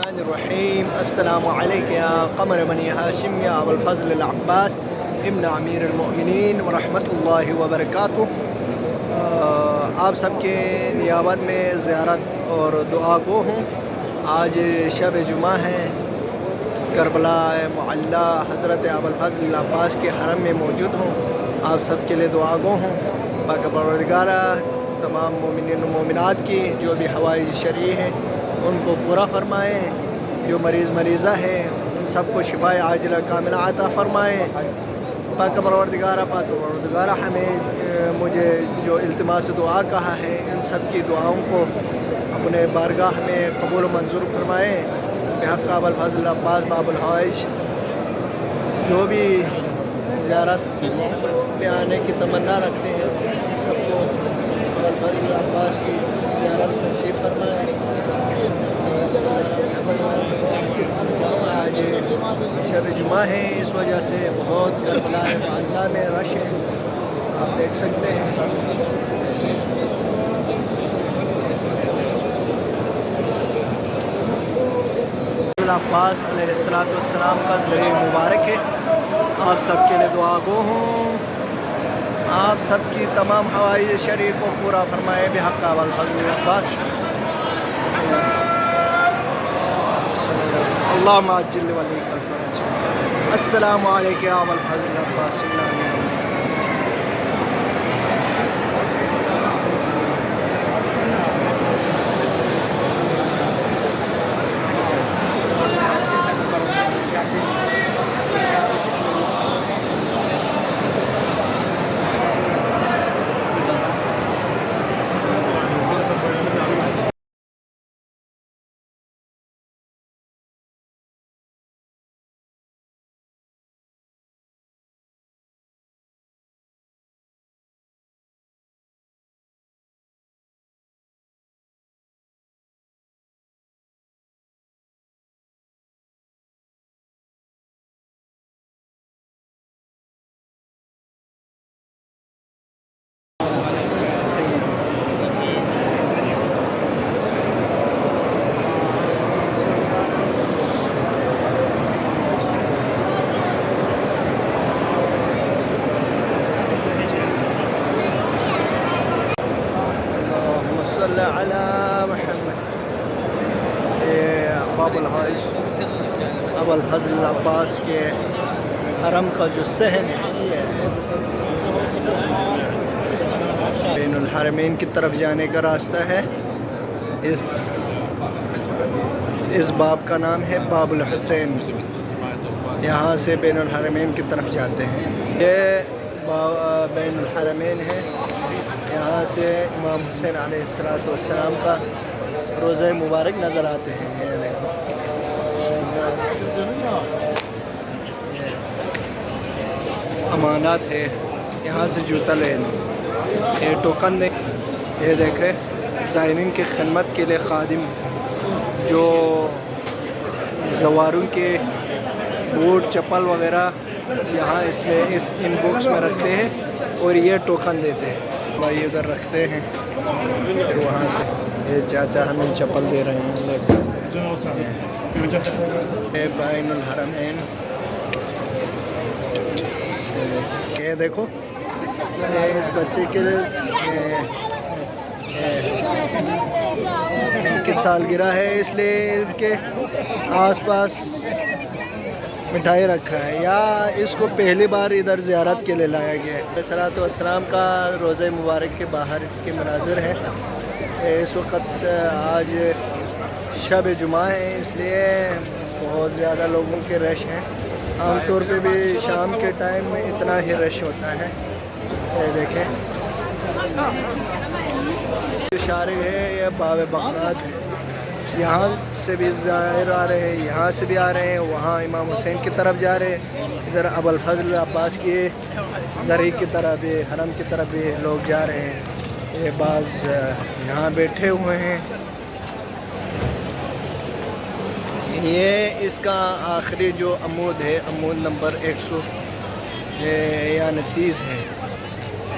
الرحیم السلام علیکم یا قمر بنی ہاشم یا ابو الفضل العباس ابن امیر المؤمنین ورحمۃ اللہ وبرکاتہ۔ آپ سب کے نیابت میں زیارت اور دعا گو ہوں۔ آج شب جمعہ ہے، کربلا معلی حضرت ابو الفضل العباس کے حرم میں موجود ہوں۔ آپ سب کے لیے دعا گو ہوں۔ پاک پروردگارہ تمام مومنین و مومنات کی جو بھی حوائج شرعی ہیں ان کو پورا فرمائیں، جو مریضہ ہے ان سب کو شفاء عاجلہ کاملہ عطا فرمائیں۔ پاک پروردگارہ ہمیں مجھے جو التماس دعا کہا ہے ان سب کی دعاؤں کو اپنے بارگاہ میں قبول و منظور فرمائیں۔ بحق ابو الفضل العباس باب الحوائج جو بھی زیارت میں آنے کی تمنا رکھتے ہیں سب کو ابو الفضل العباس کی زیارت نصیب فرمائیں۔ آج شب جمعہ ہے، اس وجہ سے بہت کربلا معلیٰ میں رش ہے، آپ دیکھ سکتے ہیں۔ عباس علیہ السلام کا ذریعہ مبارک ہے۔ آپ سب کے لیے دعا گو ہوں، آپ سب کی تمام حوائج شرعی کو پورا فرمائے بحق ابو الفضل العباس۔ اللہم عجل ولیک الفرج۔ السلام علیکم یا ابو الفضل العباس۔ صلی علی محمد۔ باب الحوائج ابو الفضل العباس کے حرم کا جو صحن ہے یہ بین الحرمین کی طرف جانے کا راستہ ہے۔ اس باب کا نام ہے باب الحسین۔ یہاں سے بین الحرمین کی طرف جاتے ہیں۔ یہ بین الحرمین ہے، یہاں سے امام حسین علیہ السلام کا روضہ مبارک نظر آتے ہیں۔ امانات ہے، یہاں سے جوتا لینا، یہ ٹوکن دیں۔ یہ دیکھیں زائرین کی خدمت کے لیے خادم جو زواروں کے بوٹ چپل وغیرہ یہاں ان باکس میں رکھتے ہیں اور یہ ٹوکن دیتے ہیں۔ بھائی ادھر رکھتے ہیں، پھر وہاں سے یہ چاچا ہمیں چپل دے رہے ہیں۔ بین الحرمین یہ دیکھو، اس بچے کے ان کی سالگرہ ہے اس لیے ان کے آس پاس مٹھائی رکھا ہے، یا اس کو پہلی بار ادھر زیارت کے لیے لایا گیا ہے۔ صلاۃ والسلام کا روضہ مبارک کے باہر کے مناظر ہیں۔ اس وقت آج شب جمعہ ہے، اس لیے بہت زیادہ لوگوں کے رش ہیں۔ عام طور پہ بھی شام کے ٹائم میں اتنا ہی رش ہوتا ہے۔ یہ دیکھیں جو شارع ہے یہ باب بغداد ہے، یہاں سے بھی زائر آ رہے ہیں، یہاں سے بھی آ رہے ہیں، وہاں امام حسین کی طرف جا رہے ہیں، ادھر ابو الفضل العباس کی ذریعہ کی طرف بھی، حرم کی طرف بھی لوگ جا رہے ہیں۔ یہ بعض یہاں بیٹھے ہوئے ہیں۔ یہ اس کا آخری جو عمود ہے، عمود نمبر 130 ہے،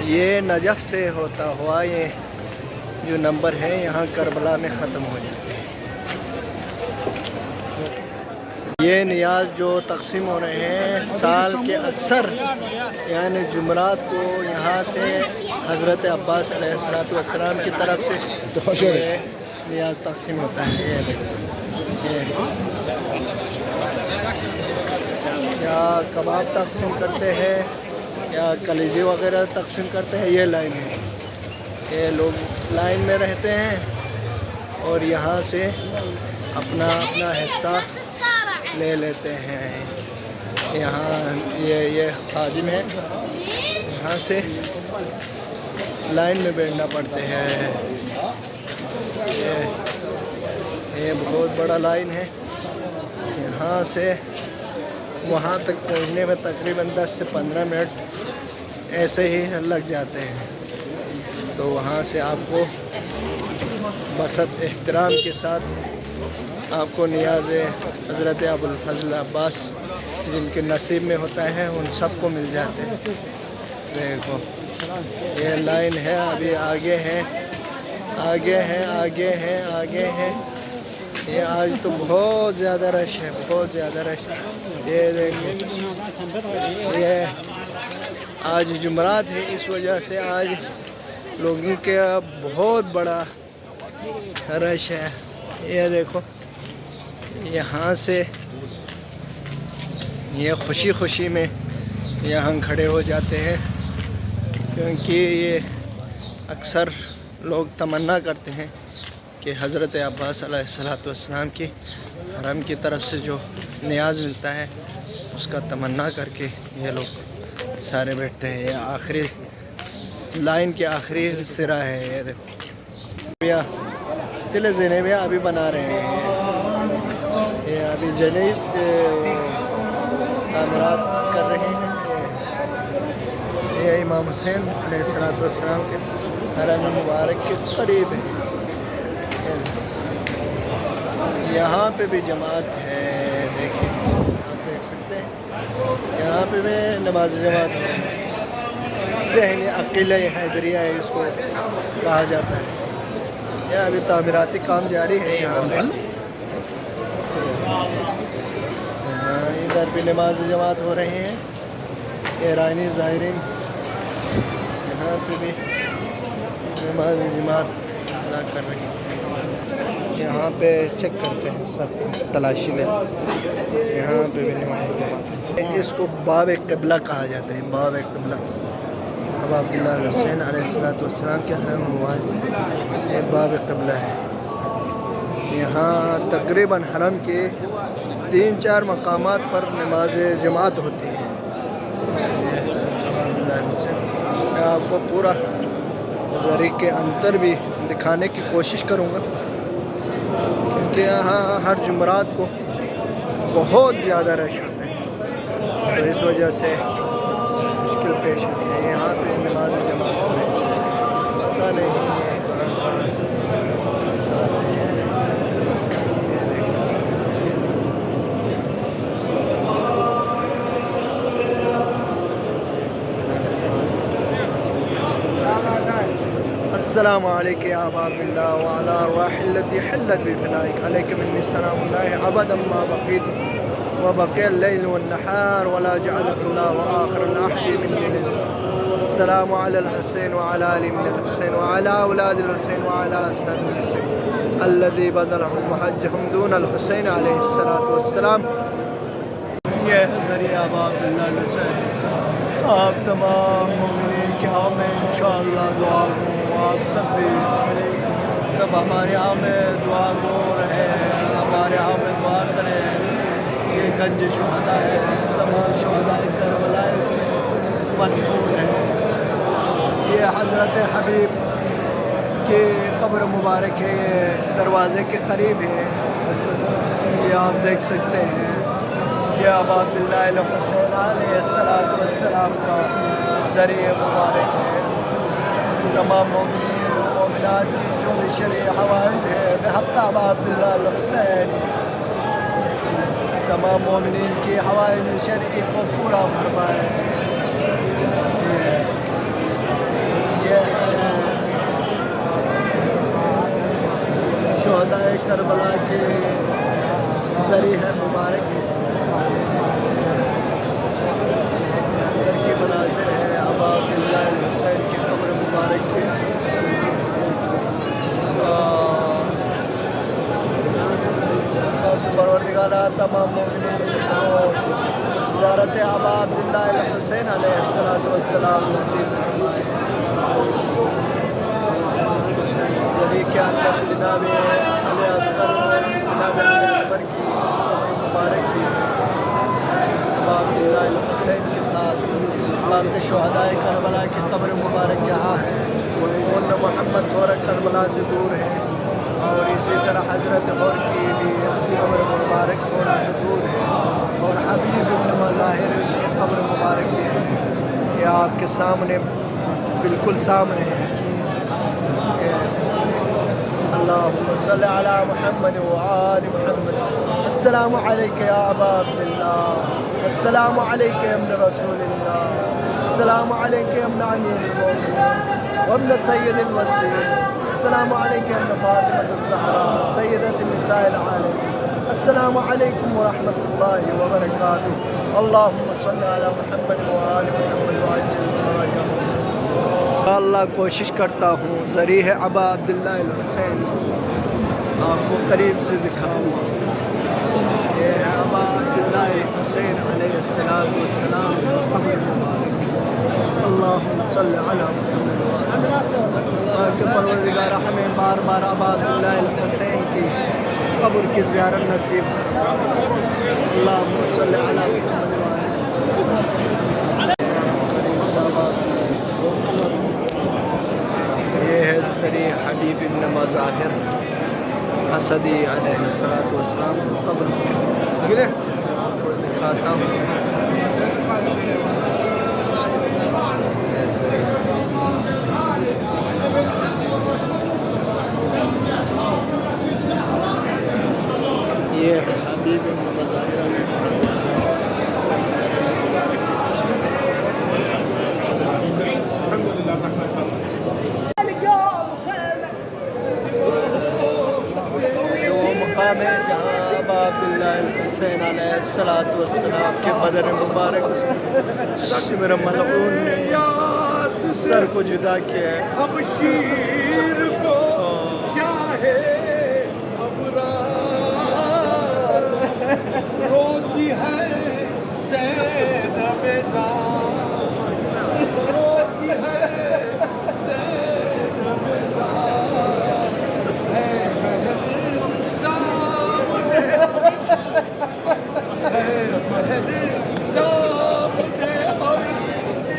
یہ نجف سے ہوتا ہوا یہ جو نمبر ہے یہاں کربلا میں ختم ہو جاتے ہیں۔ یہ نیاز جو تقسیم ہو رہے ہیں سال کے اکثر یعنی جمعرات کو یہاں سے حضرت عباس علیہ السلام کی طرف سے یہ نیاز تقسیم ہوتا ہے. یہ دیکھیں یا کباب تقسیم کرتے ہیں یا کلیجی وغیرہ تقسیم کرتے ہیں. یہ لائن ہے, یہ لوگ لائن میں رہتے ہیں اور یہاں سے اپنا اپنا حصہ لے لیتے ہیں. یہاں یہ خادم ہے, یہاں سے لائن میں بیٹھنا پڑتے ہیں. یہ بہت بڑا لائن ہے, یہاں سے وہاں تک پہنچنے میں تقریباً 10 سے 15 منٹ ایسے ہی لگ جاتے ہیں. تو وہاں سے آپ کو بسط احترام کے ساتھ آپ کو نیاز حضرت ابوالفضل عباس جن کے نصیب میں ہوتا ہے ان سب کو مل جاتے ہیں. دیکھو یہ لائن ہے, ابھی آگے ہے, آگے ہے, آگے ہے, آگے ہے. یہ آج تو بہت زیادہ رش ہے, بہت زیادہ رش. یہ دیکھیں یہ آج جمعرات ہے, اس وجہ سے آج لوگوں کے بہت بڑا رش ہے. یہ دیکھو یہاں سے یہ خوشی خوشی میں یہاں کھڑے ہو جاتے ہیں, کیونکہ یہ اکثر لوگ تمنا کرتے ہیں کہ حضرت عباس علیہ السلام کی حرم کی طرف سے جو نیاز ملتا ہے اس کا تمنا کر کے یہ لوگ سارے بیٹھتے ہیں. یہ آخری لائن کے آخری سرا ہے. یہ دیکھو قلعہ زینبیہ ابھی بنا رہے ہیں. یہ ابھی جدید تعمیرات کر رہے ہیں. یہ امام حسین علیہ السلام کے حرم مبارک کے قریب ہے. یہاں پہ بھی جماعت ہے, دیکھیں آپ دیکھ سکتے ہیں یہاں پہ بھی نماز جماعت ہے. ذہنی عقیلہ حیدریہ ہے اس کو کہا جاتا ہے. یہ ابھی تعمیراتی کام جاری ہے یہاں پہ. ادھر بھی نماز جماعت ہو رہے ہیں. ایرانی زائرین یہاں پہ بھی نماز جماعت ادا کر رہے ہیں. یہاں پہ چیک کرتے ہیں, سب تلاشی لیں. یہاں پہ بھی نماز جماعت. اس کو باب قبلہ کہا جاتا ہے, باب قبلہ. اب عبداللہ حسین علیہ السلام کے حرم مبارک یہ باب قبلہ ہے. یہاں تقریباً حرم کے 3-4 مقامات پر نماز جماعت ہوتی ہے. میں آپ کو پورا ذریعے کے اندر بھی دکھانے کی کوشش کروں گا, کیونکہ یہاں ہر جمعرات کو بہت زیادہ رش ہوتے ہیں, تو اس وجہ سے مشکل پیش آتی ہے. یہاں پہ نماز جماعت ہو رہی ہے, پتہ نہیں السلام علیکم یا باب اللہ وعلی ارواح التي حلت بفنائک علیک منی سلام اللہ ابدا ما بقیت وبقي الليل والنهار ولا جعلك الله وآخر العهد مني. السلام على الحسين وعلى آل من الحسين وعلى أولاد الحسين وعلى أصحاب الحسين الذي بدلهم وحجهم دون الحسين عليه الصلاة والسلام. یہ ذریعہ باب اللہ حسین. آپ تمام مومنین کے ہاں میں انشاءاللہ دعا گو. آپ سب بھی سب ہمارے ہاں میں دعا گو رہے ہیں, ہمارے ہاں میں دعا کریں. یہ گنج شہداء ہے, تمام شہداء کربلا اس میں مدفون ہے. یہ حضرت حبیب کی قبر مبارک ہے, یہ دروازے کے قریب ہے. یہ آپ دیکھ سکتے ہیں. یہ اب عبداللہ حسین علیہ السلام کا ذریعہ مبارک ہے. تمام مومنین مومنات کی جو بھی شرعی حوائج ہے بحق عبداللہ حسین, تمام مومنین کی حوائج شرعی کو پورا فرمائے. یہ شہداء کربلا کے ذریعہ مبارک کی مناظر ہے ابا عبداللہ الحسین کی قبر مبارک پہ پروردگارہ تمام مومنین کو زیارت ابا عبداللہ الحسین علیہ السلام نصیب فرمائے۔ اس ذریعے کے اندر جناب علی اصغر جناب علی اکبر کی قبر مبارک بھی ابا عبداللہ الحسین کے ساتھ امام شہدائے کربلا کی قبر مبارک یہاں ہے، اور محمد تھوڑا کربلا سے دور ہے، اور اسی طرح حضرت غور کی بھی قبر مبارک تھوڑا سا دور ہے، اور حبیب بن مظاہر کی قبر مبارک بھی ہے، یہ آپ کے سامنے بالکل سامنے ہے۔ اللہم صلی علی محمد وآل محمد۔ السلام علیکم یا ابا عبداللہ، السلام علیکم یا ابن رسول اللہ، السلام علیکم یا ابن امیر المومنین وابن سید الوصیین، السلام علیکم ابن فاطمہ الزہرا سیدۃ النساء العالمین، السلام علیکم ورحمۃ اللہ وبرکاتہ۔ اللہم صلی علی محمد وآل محمد وعجل فرجہم۔ اللہ کوشش کرتا ہوں ذریعہ ابا عبداللہ الحسین آپ کو قریب سے دکھاؤں۔ یہ ہے ابا عبداللہ الحسین علیہ السلام قبر مبارک۔ اللہم صلی علی محمد۔ کہ پروردگار ہمیں بار بار ابا عبداللہ الحسین کی قبر کی زیارت نصیب فرمائے۔ اللہم صلی علی محمد۔ یہ ہے ذریعہ حبیب بن مظاہر اسدی علیہ السلام قبر آپ کو دکھاتا ہوں۔ یہ ہے حبیب بن مظاہر علیہ السلام۔ مقام ہے جہاں ابا عبداللہ الحسین علیہ السلام کے بدن مبارک شمر ملعون نے سر کو جدا کیا ہے۔ اب شیر کو شاہ ابرار روتی ہے زینب زار، روتی ہے زینب زار، ہے مہدی سامنے، ہے مہدی سامنے، اور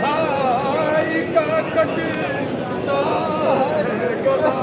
بھائی کا کٹتا ہے گلا۔